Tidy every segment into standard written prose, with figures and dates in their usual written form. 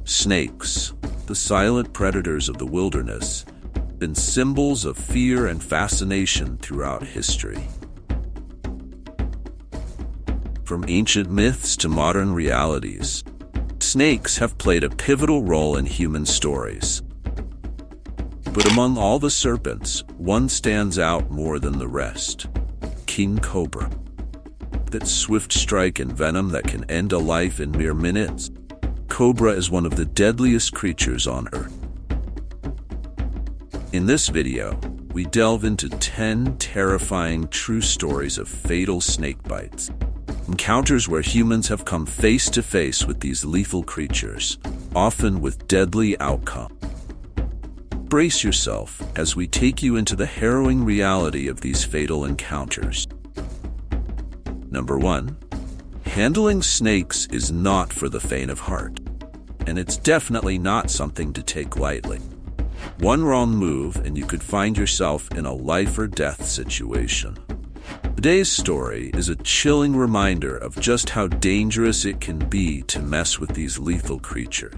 Snakes, the silent predators of the wilderness, have been symbols of fear and fascination throughout history. From ancient myths to modern realities, snakes have played a pivotal role in human stories. But among all the serpents, one stands out more than the rest: King Cobra. That swift strike and venom that can end a life in mere minutes, Cobra is one of the deadliest creatures on Earth. In this video, we delve into 10 terrifying true stories of fatal snake bites. Encounters where humans have come face to face with these lethal creatures, often with deadly outcome. Brace yourself as we take you into the harrowing reality of these fatal encounters. Number 1. Handling snakes is not for the faint of heart, and it's definitely not something to take lightly. One wrong move and you could find yourself in a life or death situation. Today's story is a chilling reminder of just how dangerous it can be to mess with these lethal creatures.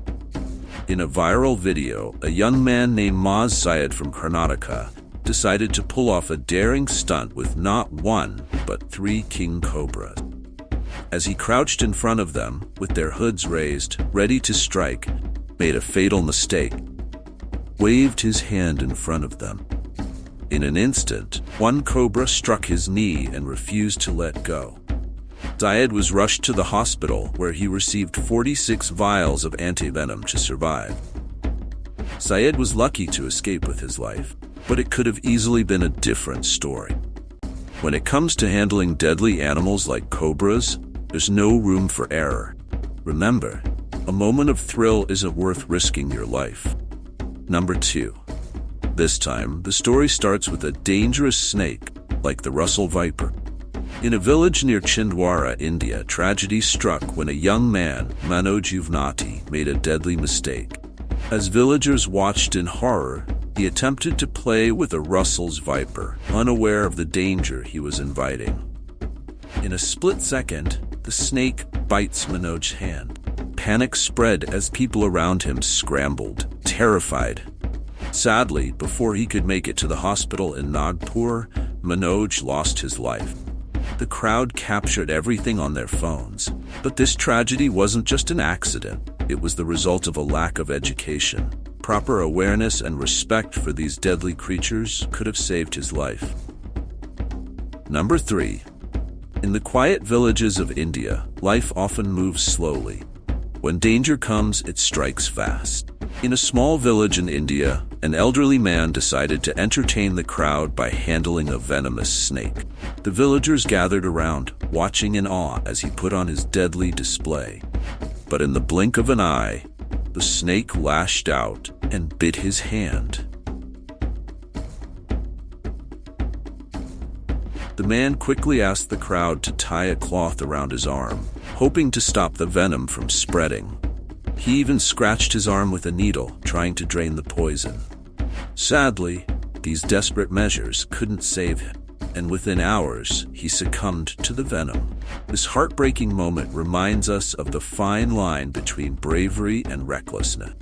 In a viral video, a young man named Maz Syed from Karnataka decided to pull off a daring stunt with not one, but 3 king cobras. As he crouched in front of them, with their hoods raised, ready to strike, made a fatal mistake, waved his hand in front of them. In an instant, one cobra struck his knee and refused to let go. Syed was rushed to the hospital, where he received 46 vials of antivenom to survive. Syed was lucky to escape with his life, but it could have easily been a different story. When it comes to handling deadly animals like cobras, there's no room for error. Remember, a moment of thrill isn't worth risking your life. Number 2. This time, the story starts with a dangerous snake, like the Russell viper. In a village near Chhindwara, India, tragedy struck when a young man, Manoj Yuvnati, made a deadly mistake. As villagers watched in horror, he attempted to play with a Russell's viper, unaware of the danger he was inviting. In a split second, the snake bites Manoj's hand. Panic spread as people around him scrambled, terrified. Sadly, before he could make it to the hospital in Nagpur, Manoj lost his life. The crowd captured everything on their phones. But this tragedy wasn't just an accident. It was the result of a lack of education. Proper awareness and respect for these deadly creatures could have saved his life. Number 3. In the quiet villages of India, life often moves slowly. When danger comes, it strikes fast. In a small village in India, an elderly man decided to entertain the crowd by handling a venomous snake. The villagers gathered around, watching in awe as he put on his deadly display. But in the blink of an eye, the snake lashed out and bit his hand. The man quickly asked the crowd to tie a cloth around his arm, hoping to stop the venom from spreading. He even scratched his arm with a needle, trying to drain the poison. Sadly, these desperate measures couldn't save him, and within hours, he succumbed to the venom. This heartbreaking moment reminds us of the fine line between bravery and recklessness.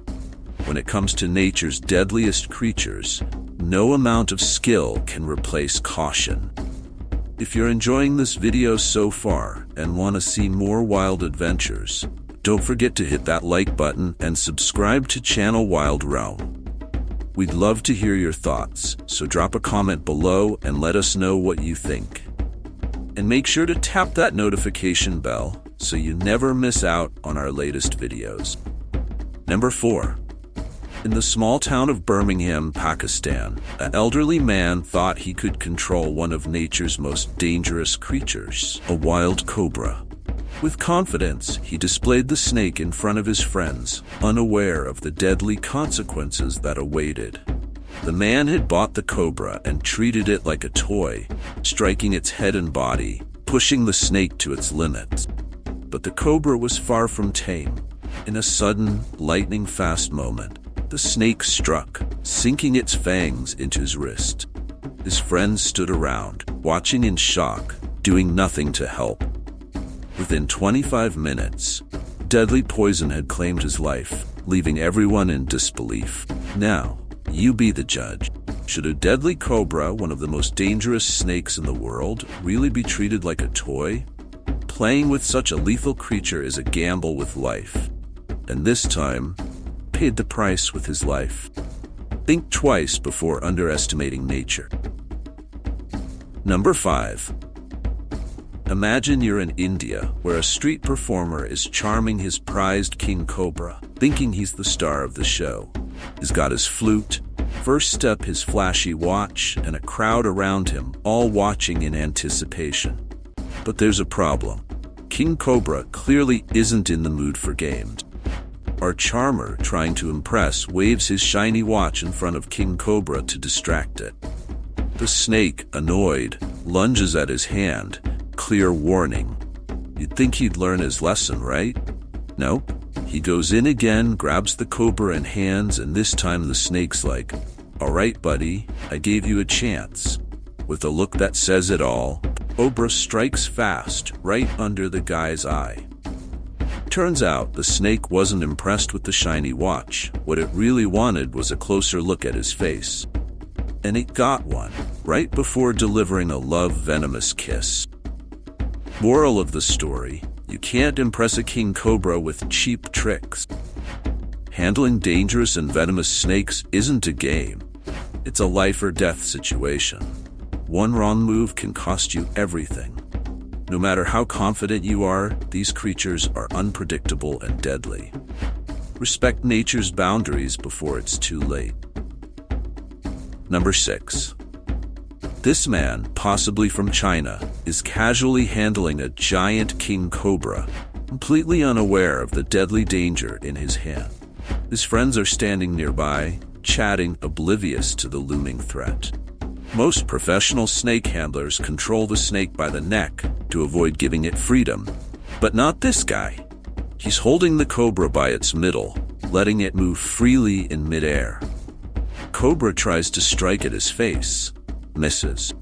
When it comes to nature's deadliest creatures, no amount of skill can replace caution. If you're enjoying this video so far and want to see more wild adventures, don't forget to hit that like button and subscribe to channel Wild Realm. We'd love to hear your thoughts, so drop a comment below and let us know what you think. And make sure to tap that notification bell so you never miss out on our latest videos. Number 4. In the small town of Birmingham, Pakistan, an elderly man thought he could control one of nature's most dangerous creatures, a wild cobra. With confidence, he displayed the snake in front of his friends, unaware of the deadly consequences that awaited. The man had bought the cobra and treated it like a toy, striking its head and body, pushing the snake to its limits. But the cobra was far from tame. In a sudden, lightning-fast moment, the snake struck, sinking its fangs into his wrist. His friends stood around, watching in shock, doing nothing to help. Within 25 minutes, deadly poison had claimed his life, leaving everyone in disbelief. Now, you be the judge. Should a deadly cobra, one of the most dangerous snakes in the world, really be treated like a toy? Playing with such a lethal creature is a gamble with life. And this time, paid the price with his life. Think twice before underestimating nature. Number 5. Imagine you're in India, where a street performer is charming his prized king cobra, thinking he's the star of the show. He's got his flute, first step his flashy watch, and a crowd around him, all watching in anticipation. But there's a problem. King Cobra clearly isn't in the mood for games. Our charmer, trying to impress, waves his shiny watch in front of King Cobra to distract it. The snake, annoyed, lunges at his hand. Clear warning. You'd think he'd learn his lesson, right? Nope. He goes in again, grabs the cobra in hands, and this time the snake's like, "All right, buddy, I gave you a chance." With a look that says it all, Cobra strikes fast, right under the guy's eye. Turns out the snake wasn't impressed with the shiny watch. What it really wanted was a closer look at his face. And it got one, right before delivering a love-venomous kiss. Moral of the story: you can't impress a king cobra with cheap tricks. Handling dangerous and venomous snakes isn't a game. It's a life-or-death situation. One wrong move can cost you everything. No matter how confident you are, these creatures are unpredictable and deadly. Respect nature's boundaries before it's too late. Number 6. This man, possibly from China, is casually handling a giant king cobra, completely unaware of the deadly danger in his hand. His friends are standing nearby, chatting, oblivious to the looming threat. Most professional snake handlers control the snake by the neck to avoid giving it freedom, but not this guy. He's holding the cobra by its middle, letting it move freely in midair. Cobra tries to strike at his face, misses.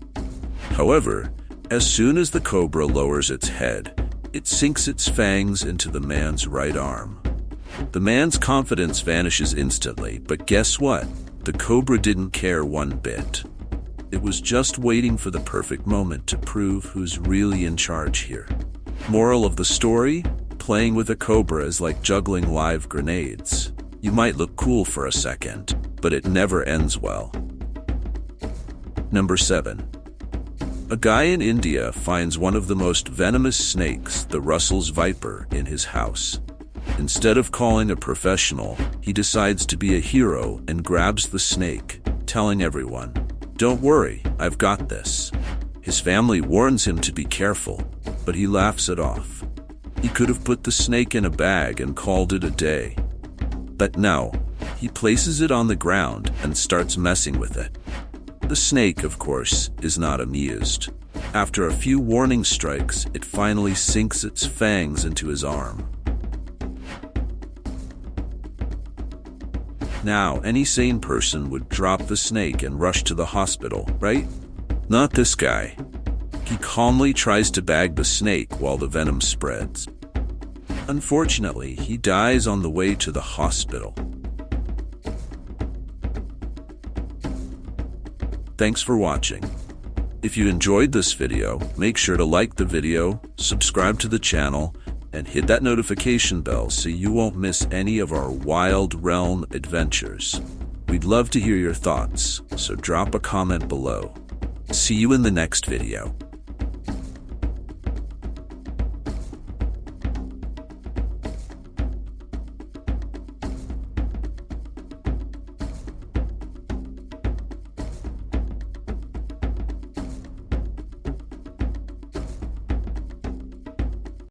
However, as soon as the cobra lowers its head, it sinks its fangs into the man's right arm. The man's confidence vanishes instantly, but guess what? The cobra didn't care one bit. It was just waiting for the perfect moment to prove who's really in charge here. Moral of the story: playing with a cobra is like juggling live grenades. You might look cool for a second, but it never ends well. Number 7. A guy in India finds one of the most venomous snakes, the Russell's viper, in his house. Instead of calling a professional, he decides to be a hero and grabs the snake, telling everyone, "Don't worry, I've got this." His family warns him to be careful, but he laughs it off. He could have put the snake in a bag and called it a day. But no, he places it on the ground and starts messing with it. The snake, of course, is not amused. After a few warning strikes, it finally sinks its fangs into his arm. Now, any sane person would drop the snake and rush to the hospital, right? Not this guy. He calmly tries to bag the snake while the venom spreads. Unfortunately, he dies on the way to the hospital. Thanks for watching. If you enjoyed this video, make sure to like the video, subscribe to the channel, and hit that notification bell so you won't miss any of our Wild Realm adventures. We'd love to hear your thoughts, so drop a comment below. See you in the next video.